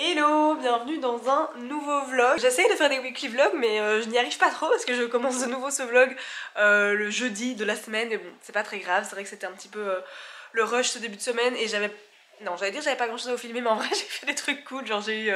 Hello, bienvenue dans un nouveau vlog. J'essaye de faire des weekly vlogs mais je n'y arrive pas trop parce que je commence de nouveau ce vlog le jeudi de la semaine et bon c'est pas très grave, c'est vrai que c'était un petit peu le rush ce début de semaine et j'avais... Non, j'allais dire j'avais pas grand chose à vous filmer mais en vrai j'ai fait des trucs cool, genre j'ai eu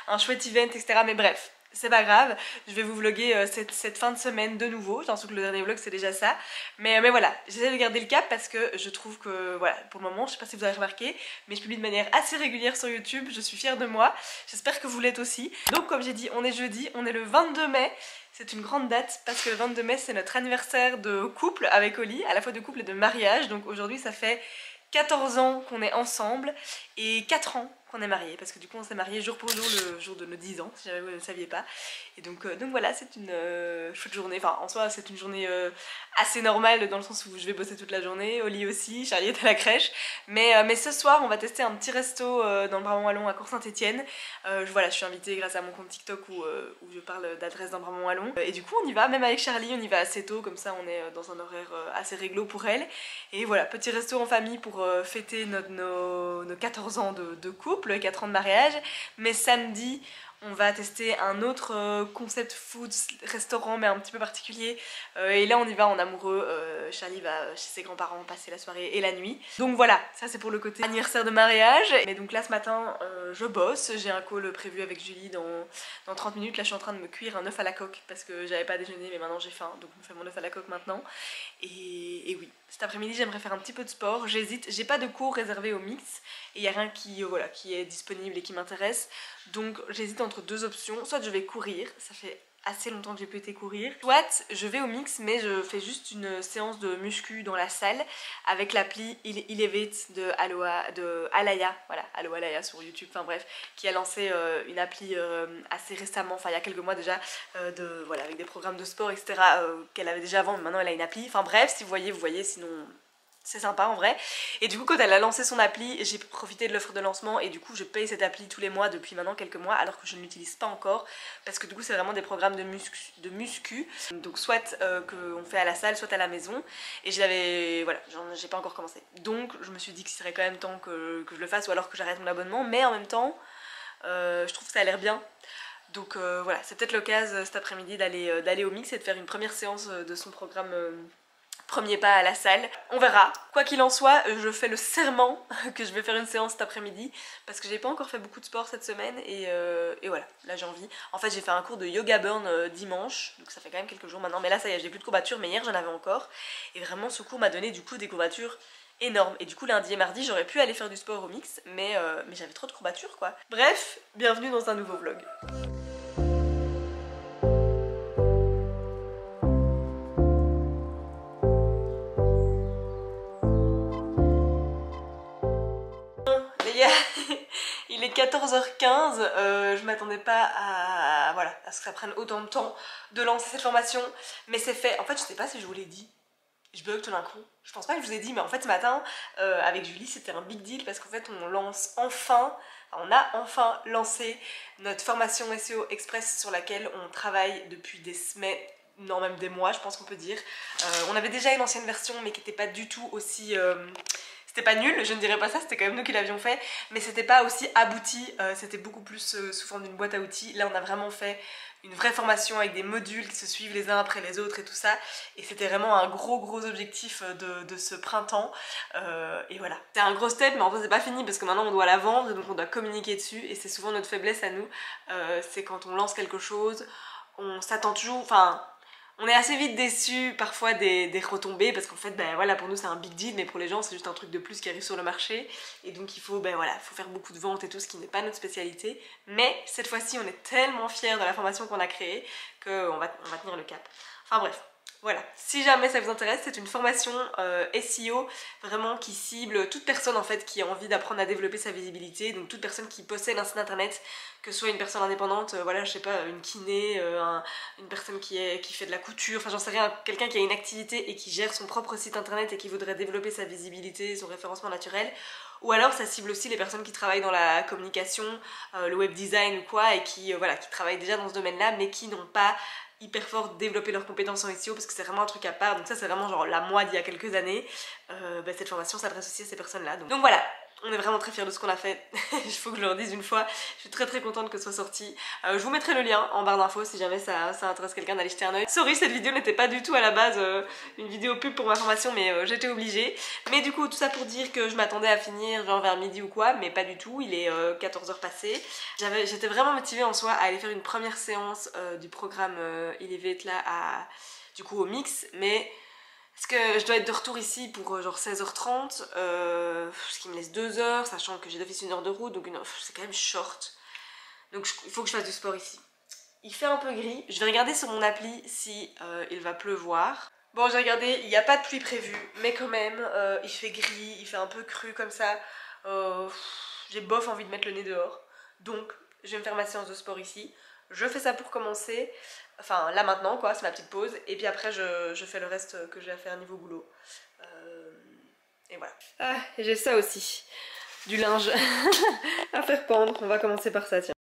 un chouette event etc, mais bref. C'est pas grave, je vais vous vlogger cette fin de semaine de nouveau, j'en sais que le dernier vlog c'est déjà ça. Mais voilà, j'essaie de garder le cap parce que je trouve que, voilà, pour le moment, je sais pas si vous avez remarqué, mais je publie de manière assez régulière sur YouTube, je suis fière de moi, j'espère que vous l'êtes aussi. Donc comme j'ai dit, on est jeudi, on est le 22 mai, c'est une grande date parce que le 22 mai c'est notre anniversaire de couple avec Oli, à la fois de couple et de mariage, donc aujourd'hui ça fait 14 ans qu'on est ensemble et 4 ans qu'on est mariés parce que du coup on s'est mariés jour pour jour le jour de nos 10 ans si jamais vous ne le saviez pas et donc voilà c'est une chouette journée, enfin en soi c'est une journée assez normale dans le sens où je vais bosser toute la journée, Oli aussi, Charlie est à la crèche mais ce soir on va tester un petit resto dans le Brabant Wallon à Court-Saint-Étienne. Voilà, je suis invitée grâce à mon compte TikTok où je parle d'adresse dans le Brabant Wallon et du coup on y va, même avec Charlie on y va assez tôt comme ça on est dans un horaire assez réglo pour elle et voilà, petit resto en famille pour fêter nos 14 ans de couple et 4 ans de mariage. Mais samedi on va tester un autre concept food restaurant mais un petit peu particulier et là on y va en amoureux. Charlie va chez ses grands-parents passer la soirée et la nuit, donc voilà, ça c'est pour le côté anniversaire de mariage. Mais donc là ce matin je bosse, j'ai un call prévu avec Julie dans 30 minutes. Là je suis en train de me cuire un œuf à la coque parce que j'avais pas déjeuné mais maintenant j'ai faim, donc je me fais mon œuf à la coque maintenant. Et oui, cet après-midi j'aimerais faire un petit peu de sport, j'hésite, j'ai pas de cours réservé au mix et il n'y a rien qui, voilà, qui est disponible et qui m'intéresse, donc j'hésite entre deux options. Soit je vais courir, ça fait assez longtemps que j'ai pas été courir, soit je vais au mix mais je fais juste une séance de muscu dans la salle avec l'appli Elevate de Alaya, voilà, Allo Alaya sur YouTube, enfin bref, qui a lancé une appli assez récemment, enfin il y a quelques mois déjà, voilà, avec des programmes de sport etc, qu'elle avait déjà avant mais maintenant elle a une appli, enfin bref, si vous voyez, sinon... C'est sympa en vrai. Et du coup quand elle a lancé son appli, j'ai profité de l'offre de lancement et du coup je paye cette appli tous les mois depuis maintenant quelques mois alors que je ne l'utilise pas encore parce que du coup c'est vraiment des programmes de muscu. Donc soit qu'on fait à la salle, soit à la maison. Et je l'avais... voilà, j'ai pas encore commencé. Donc je me suis dit qu'il serait quand même temps que je le fasse ou alors que j'arrête mon abonnement. Mais en même temps, je trouve que ça a l'air bien. Donc voilà, c'est peut-être l'occasion cet après-midi d'aller au mix et de faire une première séance de son programme... Premier pas à la salle, on verra. Quoi qu'il en soit, je fais le serment que je vais faire une séance cet après-midi parce que j'ai pas encore fait beaucoup de sport cette semaine et voilà, là j'ai envie. En fait j'ai fait un cours de yoga burn dimanche, donc ça fait quand même quelques jours maintenant, mais là ça y est, j'ai plus de courbatures, mais hier j'en avais encore et vraiment ce cours m'a donné du coup des courbatures énormes et du coup lundi et mardi j'aurais pu aller faire du sport au mix mais j'avais trop de courbatures quoi. Bref, bienvenue dans un nouveau vlog. Il est 14h15, je m'attendais pas à, voilà, à ce que ça prenne autant de temps de lancer cette formation, mais c'est fait. En fait je sais pas si je vous l'ai dit, je bug tout d'un coup, je pense pas que je vous ai dit, mais en fait ce matin avec Julie c'était un big deal parce qu'en fait on a enfin lancé notre formation SEO Express sur laquelle on travaille depuis des semaines, non même des mois je pense qu'on peut dire. On avait déjà une ancienne version mais qui n'était pas du tout aussi... C'était pas nul, je ne dirais pas ça, c'était quand même nous qui l'avions fait, mais c'était pas aussi abouti, c'était beaucoup plus sous forme d'une boîte à outils. Là on a vraiment fait une vraie formation avec des modules qui se suivent les uns après les autres et tout ça, et c'était vraiment un gros objectif de ce printemps, et voilà. C'est un gros step mais en fait c'est pas fini parce que maintenant on doit la vendre et donc on doit communiquer dessus, et c'est souvent notre faiblesse à nous, c'est quand on lance quelque chose, on s'attend toujours, enfin... On est assez vite déçus parfois des retombées parce qu'en fait ben voilà, pour nous c'est un big deal mais pour les gens c'est juste un truc de plus qui arrive sur le marché et donc il faut, ben voilà, faut faire beaucoup de ventes et tout, ce qui n'est pas notre spécialité, mais cette fois-ci on est tellement fiers de la formation qu'on a créée qu'on va tenir le cap. Enfin bref, voilà, si jamais ça vous intéresse, c'est une formation SEO vraiment qui cible toute personne en fait qui a envie d'apprendre à développer sa visibilité, donc toute personne qui possède un site internet, que ce soit une personne indépendante, voilà, je sais pas, une kiné, une personne qui fait de la couture, enfin j'en sais rien, quelqu'un qui a une activité et qui gère son propre site internet et qui voudrait développer sa visibilité, son référencement naturel. Ou alors ça cible aussi les personnes qui travaillent dans la communication, le web design ou quoi, et qui, voilà, qui travaillent déjà dans ce domaine-là mais qui n'ont pas hyper fort développer leurs compétences en SEO parce que c'est vraiment un truc à part, donc ça c'est vraiment genre la moi d'il y a quelques années. Cette formation s'adresse aussi à ces personnes là, donc voilà, On est vraiment très fiers de ce qu'on a fait, il faut que je le redise une fois, je suis très contente que ce soit sorti. Je vous mettrai le lien en barre d'infos si jamais ça intéresse quelqu'un d'aller jeter un oeil. Sorry, cette vidéo n'était pas du tout à la base une vidéo pub pour ma formation, mais j'étais obligée. Mais du coup tout ça pour dire que je m'attendais à finir genre vers midi ou quoi, mais pas du tout, il est 14h passé. J'étais vraiment motivée en soi à aller faire une première séance du programme Elevate là du coup au mix, mais... Parce que je dois être de retour ici pour genre 16h30, ce qui me laisse 2 heures, sachant que j'ai d'office 1 heure de route, donc c'est quand même short. Donc il faut que je fasse du sport ici. Il fait un peu gris, je vais regarder sur mon appli si il va pleuvoir. Bon, j'ai regardé, il n'y a pas de pluie prévue, mais quand même, il fait gris, il fait un peu cru comme ça. J'ai bof envie de mettre le nez dehors. Donc, je vais me faire ma séance de sport ici. Je fais ça pour commencer. Enfin, là maintenant, quoi, c'est ma petite pause. Et puis après, je fais le reste que j'ai à faire niveau boulot. Et voilà. Ah, j'ai ça aussi. Du linge à faire pendre. On va commencer par ça, tiens.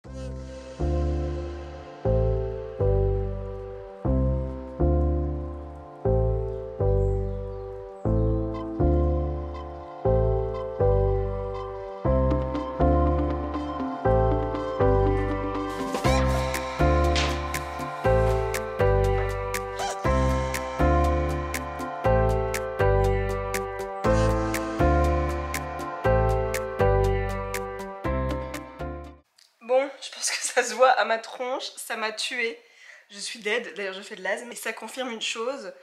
Bon, je pense que ça se voit à ma tronche, ça m'a tuée. Je suis dead, d'ailleurs je fais de l'asthme. Et ça confirme une chose,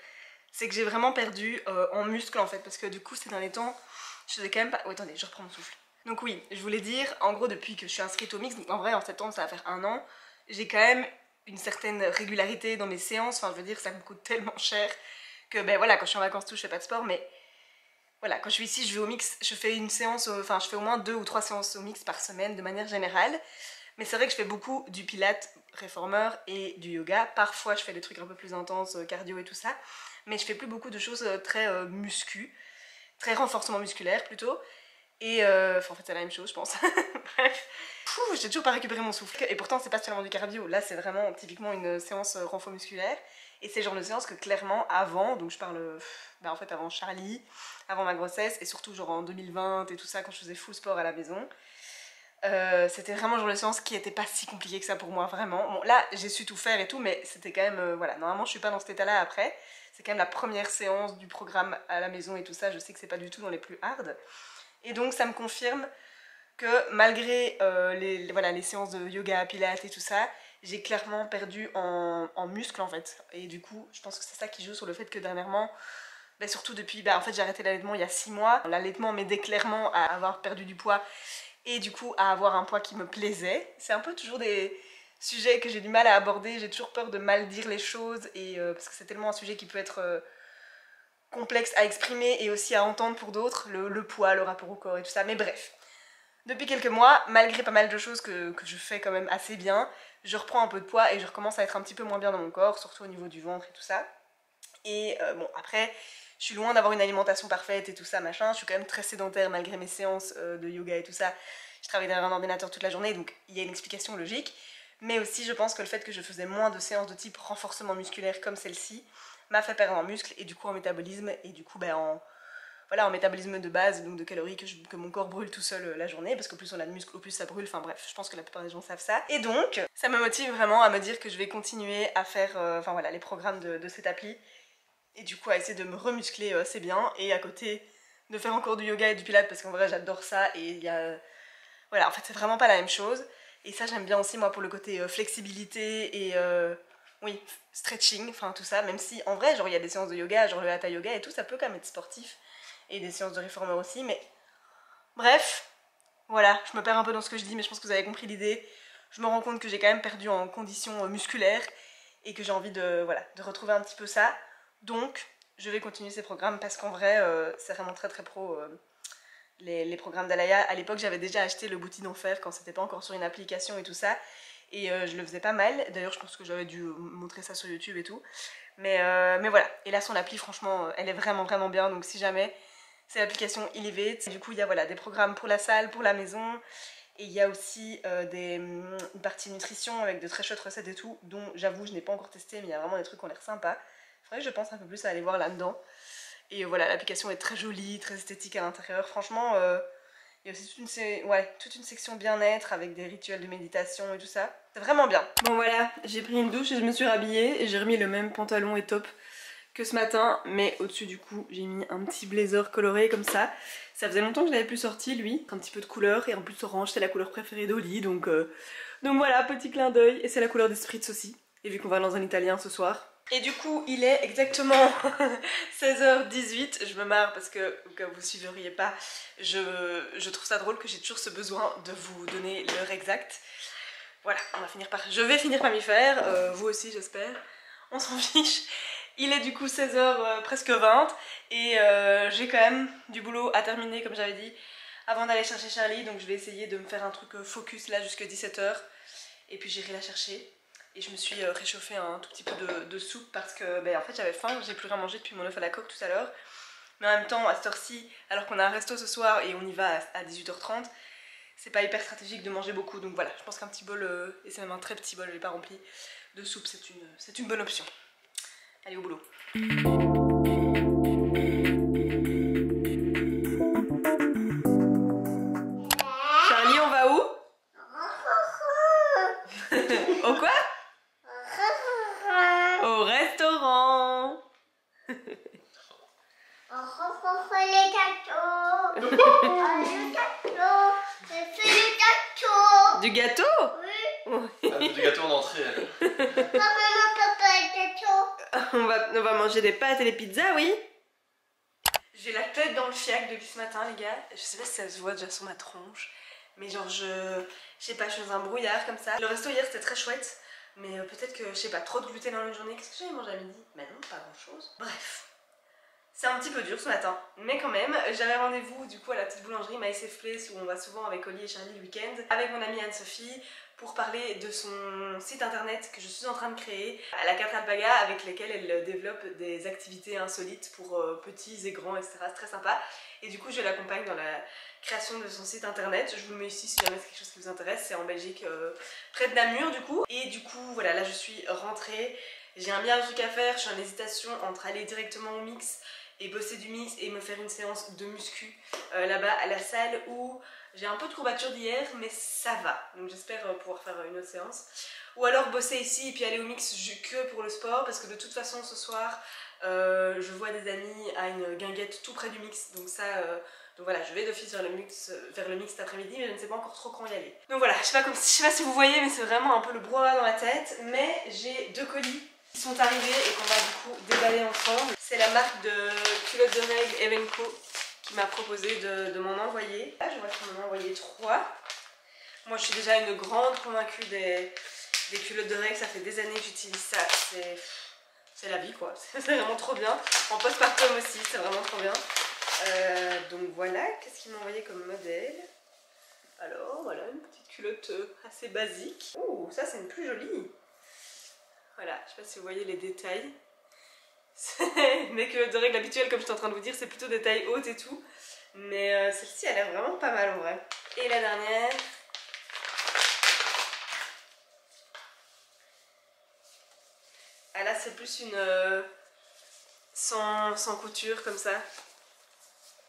c'est que j'ai vraiment perdu en muscle en fait. Parce que du coup ces derniers temps, je faisais quand même pas... Oh attendez, je reprends mon souffle. Donc oui, je voulais dire, en gros depuis que je suis inscrite au mix, donc en vrai en septembre ça va faire 1 an, j'ai quand même une certaine régularité dans mes séances. Enfin je veux dire, ça me coûte tellement cher que ben voilà, quand je suis en vacances tout, je fais pas de sport. Mais voilà, quand je suis ici, je vais au mix, je fais une séance, enfin je fais au moins 2 ou 3 séances au mix par semaine de manière générale. Mais c'est vrai que je fais beaucoup du pilates réformeur et du yoga. Parfois je fais des trucs un peu plus intenses, cardio et tout ça. Mais je fais plus beaucoup de choses très muscu, très renforcement musculaire plutôt. Et enfin en fait c'est la même chose je pense. Bref. J'ai toujours pas récupéré mon souffle. Et pourtant c'est pas seulement du cardio, là c'est vraiment typiquement une séance renfort musculaire. Et c'est le genre de séance que clairement avant, donc je parle en fait avant Charlie, avant ma grossesse et surtout genre en 2020 et tout ça quand je faisais full sport à la maison. C'était vraiment le genre de séance qui était pas si compliqué que ça pour moi vraiment. Bon là j'ai su tout faire et tout mais c'était quand même voilà, normalement je suis pas dans cet état là après. C'est quand même la première séance du programme à la maison et tout ça, je sais que c'est pas du tout dans les plus hard. Et donc ça me confirme que malgré les séances de yoga, pilates et tout ça, j'ai clairement perdu en muscle en fait. Et du coup je pense que c'est ça qui joue sur le fait que dernièrement, surtout depuis, en fait j'ai arrêté l'allaitement il y a 6 mois. L'allaitement m'aidait clairement à avoir perdu du poids et du coup à avoir un poids qui me plaisait. C'est un peu toujours des sujets que j'ai du mal à aborder, j'ai toujours peur de mal dire les choses et parce que c'est tellement un sujet qui peut être complexe à exprimer et aussi à entendre pour d'autres, le poids, le rapport au corps et tout ça, mais bref. Depuis quelques mois, malgré pas mal de choses que je fais quand même assez bien, je reprends un peu de poids et je recommence à être un petit peu moins bien dans mon corps, surtout au niveau du ventre et tout ça. Et bon, après, je suis loin d'avoir une alimentation parfaite et tout ça, machin, je suis quand même très sédentaire malgré mes séances de yoga et tout ça. Je travaille derrière un ordinateur toute la journée, donc il y a une explication logique. Mais aussi, je pense que le fait que je faisais moins de séances de type renforcement musculaire comme celle-ci m'a fait perdre en muscle et du coup en métabolisme et du coup en métabolisme de base, donc de calories que mon corps brûle tout seul la journée, parce qu'au plus on a de muscles, au plus ça brûle, enfin bref, je pense que la plupart des gens savent ça. Et donc, ça me motive vraiment à me dire que je vais continuer à faire les programmes de cette appli, et du coup à essayer de me remuscler c'est bien, et à côté de faire encore du yoga et du pilates, parce qu'en vrai j'adore ça, et il y a... Voilà, en fait c'est vraiment pas la même chose, et ça j'aime bien aussi moi pour le côté flexibilité et... oui, stretching, enfin tout ça, même si en vrai, genre il y a des séances de yoga, genre le hatha yoga et tout, ça peut quand même être sportif. Et des séances de réformeur aussi, mais bref, voilà, je me perds un peu dans ce que je dis, mais je pense que vous avez compris l'idée. Je me rends compte que j'ai quand même perdu en conditions musculaires et que j'ai envie de retrouver un petit peu ça. Donc, je vais continuer ces programmes parce qu'en vrai, c'est vraiment très pro. Les programmes d'Alaya, à l'époque j'avais déjà acheté le Bouti d'Enfer quand c'était pas encore sur une application et tout ça. Et je le faisais pas mal, d'ailleurs je pense que j'avais dû montrer ça sur YouTube et tout. Mais voilà, et là son appli franchement elle est vraiment bien, donc si jamais, c'est l'application Elevate. Du coup il y a des programmes pour la salle, pour la maison, et il y a aussi une partie nutrition avec de très chouettes recettes et tout, dont j'avoue je n'ai pas encore testé, mais il y a vraiment des trucs qui ont l'air sympas. Il faudrait que je pense un peu plus à aller voir là-dedans. Et voilà, l'application est très jolie, très esthétique à l'intérieur, franchement Il y a aussi toute une section bien-être avec des rituels de méditation et tout ça. C'est vraiment bien. Bon voilà, j'ai pris une douche et je me suis rhabillée et j'ai remis le même pantalon et top que ce matin, mais au-dessus du coup j'ai mis un petit blazer coloré comme ça. Ça faisait longtemps que je l'avais plus sorti lui, un petit peu de couleur, et en plus orange c'est la couleur préférée d'Oli, donc voilà, petit clin d'œil, et c'est la couleur des spritz aussi, et vu qu'on va dans un italien ce soir. Et du coup il est exactement 16h18, je me marre parce que au cas où vous ne suivriez pas, je trouve ça drôle que j'ai toujours ce besoin de vous donner l'heure exacte. Voilà, je vais finir par m'y faire, vous aussi j'espère, on s'en fiche. Il est du coup 16h presque 20 et j'ai quand même du boulot à terminer comme j'avais dit avant d'aller chercher Charlie, donc je vais essayer de me faire un truc focus là jusqu'à 17h et puis j'irai la chercher. Et je me suis réchauffé un tout petit peu de soupe parce que en fait j'avais faim, j'ai plus rien mangé depuis mon œuf à la coque tout à l'heure. Mais en même temps à cette heure-ci, alors qu'on a un resto ce soir et on y va à 18h30, c'est pas hyper stratégique de manger beaucoup, donc voilà, je pense qu'un petit bol, et c'est même un très petit bol, je l'ai pas rempli, de soupe, c'est une bonne option. Allez, au boulot. Charlie, on va où? Au quoi? Au restaurant. Du gâteau? Oui. Du gâteau en entrée. On va manger des pâtes et des pizzas, oui. J'ai la tête dans le fiac depuis ce matin, les gars. Je sais pas si ça se voit déjà sur ma tronche, mais genre je sais pas, je suis dans un brouillard comme ça. Le resto hier c'était très chouette, mais peut-être que je sais pas, trop de gluten dans une journée. Qu'est-ce que j'avais mangé à midi? Bah non, pas grand chose. Bref. C'est un petit peu dur ce matin, mais quand même, j'avais rendez-vous du coup à la petite boulangerie Maïs Place où on va souvent avec Oli et Charlie le week-end, avec mon amie Anne-Sophie, pour parler de son site internet que je suis en train de créer, à la 4 Alpaga, avec lesquels elle développe des activités insolites pour petits et grands, etc. C'est très sympa. Et du coup, je l'accompagne dans la création de son site internet. Je vous le mets ici si jamais c'est quelque chose qui vous intéresse. C'est en Belgique, près de Namur du coup. Et du coup, voilà, là je suis rentrée. J'ai un milliard de trucs à faire. Je suis en hésitation entre aller directement au mix et bosser du mix et me faire une séance de muscu là-bas à la salle où j'ai un peu de courbature d'hier mais ça va, donc j'espère pouvoir faire une autre séance, ou alors bosser ici et puis aller au mix que pour le sport parce que de toute façon ce soir je vois des amis à une guinguette tout près du mix, donc ça donc voilà, je vais d'office vers le mix cet après-midi, mais je ne sais pas encore trop quand y aller. Donc voilà, je sais pas si vous voyez, mais c'est vraiment un peu le brouhaha dans la tête, mais j'ai 2 colis qui sont arrivés et qu'on va du coup déballer ensemble. C'est la marque de culottes de règles Evenco qui m'a proposé de m'en envoyer. Là, je vois qu'on m'en a envoyé 3. Moi, je suis déjà une grande convaincue des culottes de règles. Ça fait des années que j'utilise ça. C'est la vie, quoi. C'est vraiment trop bien. En postpartum aussi, c'est vraiment trop bien. Donc voilà, qu'est-ce qu'il m'a envoyé comme modèle? Alors, voilà, une petite culotte assez basique. Oh, ça, c'est une plus jolie. Voilà, je sais pas si vous voyez les détails. Mes culottes de règles habituelles, comme je suis en train de vous dire, c'est plutôt des tailles hautes et tout. Mais celle-ci a l'air vraiment pas mal en vrai. Et la dernière. Ah là, c'est plus une sans couture comme ça.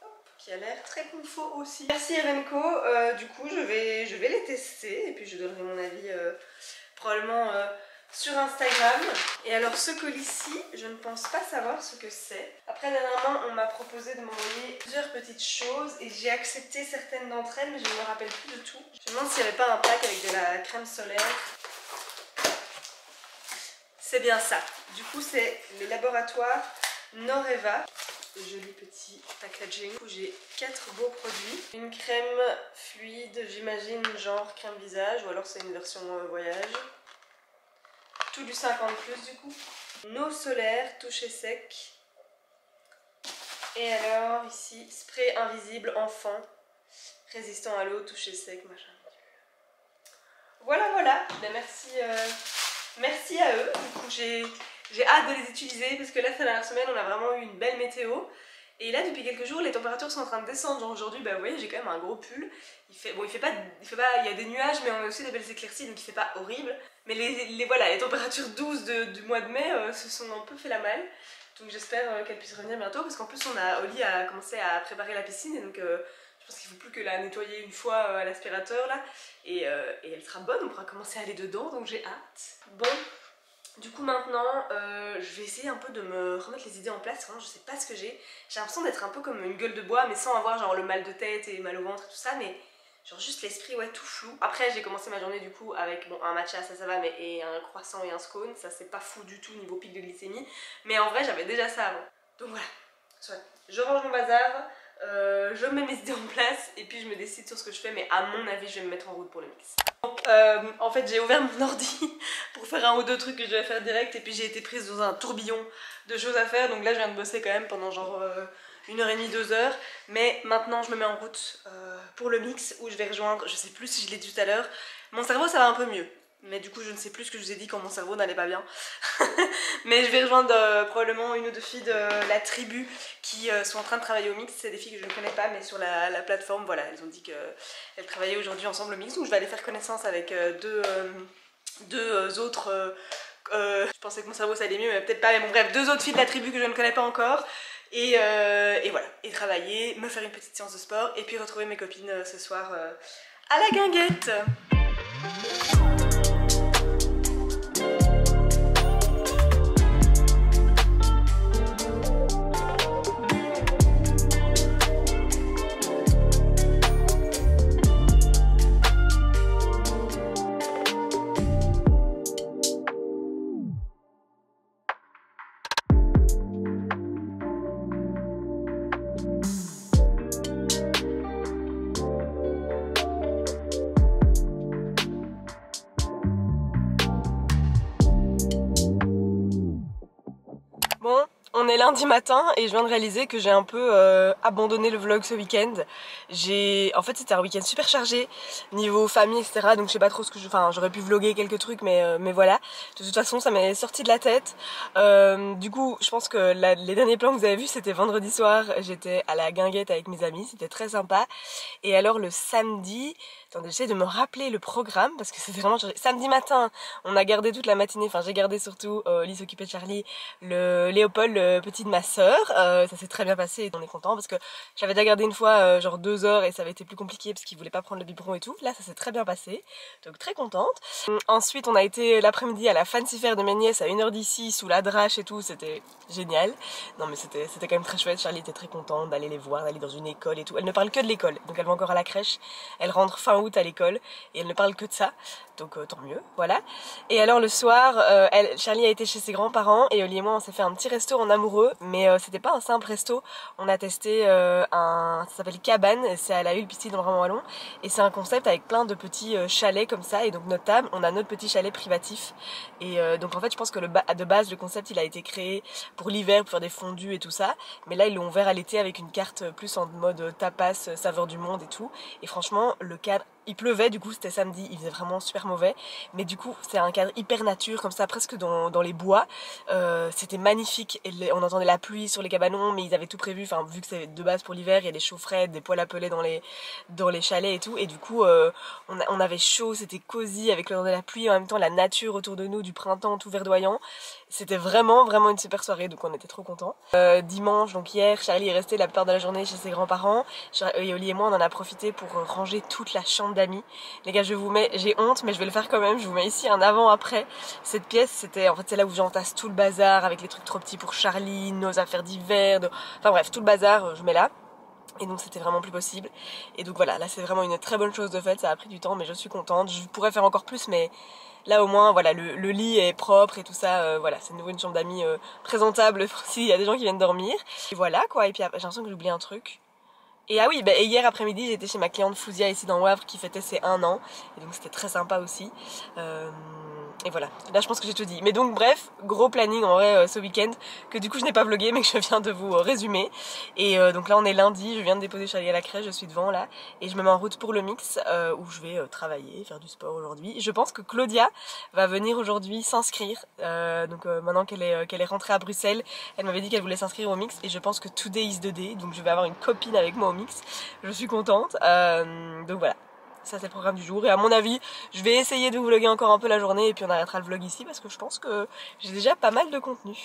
Hop, qui a l'air très confort aussi. Merci Evenco. Du coup, je vais les tester et puis je donnerai mon avis probablement sur Instagram. Et alors ce colis-ci, je ne pense pas savoir ce que c'est. Après dernièrement, on m'a proposé de m'envoyer plusieurs petites choses et j'ai accepté certaines d'entre elles, mais je ne me rappelle plus de tout. Je me demande s'il n'y avait pas un pack avec de la crème solaire. C'est bien ça. Du coup, c'est les laboratoires Noreva. Joli petit packaging. Du coup, j'ai 4 beaux produits. Une crème fluide, j'imagine, genre crème visage, ou alors c'est une version voyage. Tout du 50+, du coup. Une eau solaire, toucher sec. Et alors, ici, spray invisible enfant. Résistant à l'eau, toucher sec, machin. Voilà, voilà. Ben, merci à eux. Du coup, j'ai hâte de les utiliser parce que là, cette dernière semaine, on a vraiment eu une belle météo. Et là, depuis quelques jours, les températures sont en train de descendre. Genre aujourd'hui, bah, vous voyez, j'ai quand même un gros pull. Bon, il fait pas, il y a des nuages, mais on a aussi des belles éclaircies, donc il fait pas horrible. Mais voilà, les températures douces du mois de mai se sont un peu fait la malle. Donc j'espère qu'elle puisse revenir bientôt, parce qu'en plus, Oli a commencé à préparer la piscine, et donc Je pense qu'il ne faut plus que la nettoyer une fois à l'aspirateur là. Et elle sera bonne, on pourra commencer à aller dedans, donc j'ai hâte. Bon, du coup maintenant, je vais essayer un peu de me remettre les idées en place. Vraiment, je sais pas ce que j'ai. J'ai l'impression d'être un peu comme une gueule de bois, mais sans avoir genre le mal de tête et mal au ventre et tout ça, mais genre juste l'esprit, ouais, tout flou. Après, j'ai commencé ma journée du coup avec bon, un matcha, ça va, mais et un croissant et un scone. Ça, c'est pas fou du tout niveau pic de glycémie. Mais en vrai, j'avais déjà ça avant. Donc voilà, soit je range mon bazar. Je mets mes idées en place et puis je me décide sur ce que je fais, mais à mon avis je vais me mettre en route pour le mix. Donc, en fait j'ai ouvert mon ordi pour faire un ou deux trucs que je devais faire direct et puis j'ai été prise dans un tourbillon de choses à faire, donc là je viens de bosser quand même pendant genre 1h30, 2h, mais maintenant je me mets en route pour le mix où je vais rejoindre, je sais plus si je l'ai dit tout à l'heure, mon cerveau ça va un peu mieux. Mais du coup je ne sais plus ce que je vous ai dit quand mon cerveau n'allait pas bien. Mais je vais rejoindre probablement une ou deux filles de la tribu qui sont en train de travailler au mix. C'est des filles que je ne connais pas mais sur la plateforme, voilà, elles ont dit qu'elles travaillaient aujourd'hui ensemble au mix. Donc je vais aller faire connaissance avec deux autres... je pensais que mon cerveau ça allait mieux mais peut-être pas. Mais bon bref, deux autres filles de la tribu que je ne connais pas encore. Et voilà, et travailler, me faire une petite séance de sport et puis retrouver mes copines ce soir à la guinguette. Bon, on est lundi matin et je viens de réaliser que j'ai un peu abandonné le vlog ce week-end. En fait c'était un week-end super chargé niveau famille etc. Donc je sais pas trop ce que enfin j'aurais pu vlogger quelques trucs mais voilà. De toute façon ça m'est sorti de la tête. Du coup je pense que les derniers plans que vous avez vus c'était vendredi soir. J'étais à la guinguette avec mes amis, c'était très sympa. Et alors le samedi... Attendez, j'essaie de me rappeler le programme parce que c'était vraiment... Samedi matin, on a gardé toute la matinée, enfin j'ai gardé surtout, Oli s'occupait de Charlie, le Léopold, le petit de ma soeur. Ça s'est très bien passé et on est content parce que j'avais déjà gardé une fois genre 2 heures et ça avait été plus compliqué parce qu'il voulait pas prendre le biberon et tout. Là ça s'est très bien passé, donc très contente. Ensuite on a été l'après-midi à la Fancy Fair de mes nièces à 1h d'ici sous la drache et tout, c'était génial. Non mais c'était quand même très chouette, Charlie était très contente d'aller les voir, d'aller dans une école et tout. Elle ne parle que de l'école, donc elle va encore à la crèche, elle rentre fin août à l'école et elle ne parle que de ça, donc tant mieux, voilà. Et alors le soir, Charlie a été chez ses grands-parents et Oli et moi on s'est fait un petit resto en amoureux, mais c'était pas un simple resto. On a testé ça s'appelle Cabane, c'est à la Hulle-Piscine dans le Brabant-Wallon et c'est un concept avec plein de petits chalets comme ça. Et donc notre table, on a notre petit chalet privatif et donc en fait je pense que de base le concept il a été créé pour l'hiver pour faire des fondus et tout ça, mais là ils l'ont ouvert à l'été avec une carte plus en mode tapas, saveur du monde et tout. Et franchement le cadre, il pleuvait, du coup c'était samedi, il faisait vraiment super mauvais, mais du coup c'est un cadre hyper nature comme ça, presque dans les bois. C'était magnifique et on entendait la pluie sur les cabanons, mais ils avaient tout prévu, enfin vu que c'est de base pour l'hiver, il y a des chaufferettes, des poêles à peler dans les chalets et tout, et du coup on avait chaud, c'était cosy avec le vent de la pluie, en même temps la nature autour de nous, du printemps tout verdoyant. C'était vraiment une super soirée, donc on était trop contents. Dimanche, donc hier, Charlie est resté la plupart de la journée chez ses grands-parents. Et Oli et moi on en a profité pour ranger toute la chambre d'amis. Les gars, j'ai honte mais je vais le faire quand même, je vous mets ici un avant-après. Cette pièce, en fait c'est là où j'entasse tout le bazar avec les trucs trop petits pour Charlie, nos affaires d'hiver, enfin bref, tout le bazar je mets là. Et donc c'était vraiment plus possible. Et donc voilà, là c'est vraiment une très bonne chose de fait, ça a pris du temps mais je suis contente. Je pourrais faire encore plus mais là au moins voilà, le lit est propre et tout ça, voilà, c'est de nouveau une chambre d'amis présentable s'il y a des gens qui viennent dormir. Et voilà quoi, et puis après, j'ai l'impression que j'ai oublié un truc. Et ah oui, et hier après-midi j'étais chez ma cliente Fouzia ici dans Wavre qui fêtait ses 1 an. Et donc c'était très sympa aussi. Et voilà, là je pense que j'ai tout dit. Mais donc bref, gros planning en vrai ce week-end que du coup je n'ai pas vlogué mais que je viens de vous résumer. Et donc là on est lundi, je viens de déposer Charlie à la crèche, je suis devant là. Et je me mets en route pour le mix où je vais travailler, faire du sport aujourd'hui. Je pense que Claudia va venir aujourd'hui s'inscrire. Donc maintenant qu'elle est rentrée à Bruxelles, elle m'avait dit qu'elle voulait s'inscrire au mix. Et je pense que today is the day, donc je vais avoir une copine avec moi au mix. Je suis contente, donc voilà. Ça c'est le programme du jour et à mon avis je vais essayer de vous vlogger encore un peu la journée et puis on arrêtera le vlog ici parce que je pense que j'ai déjà pas mal de contenu.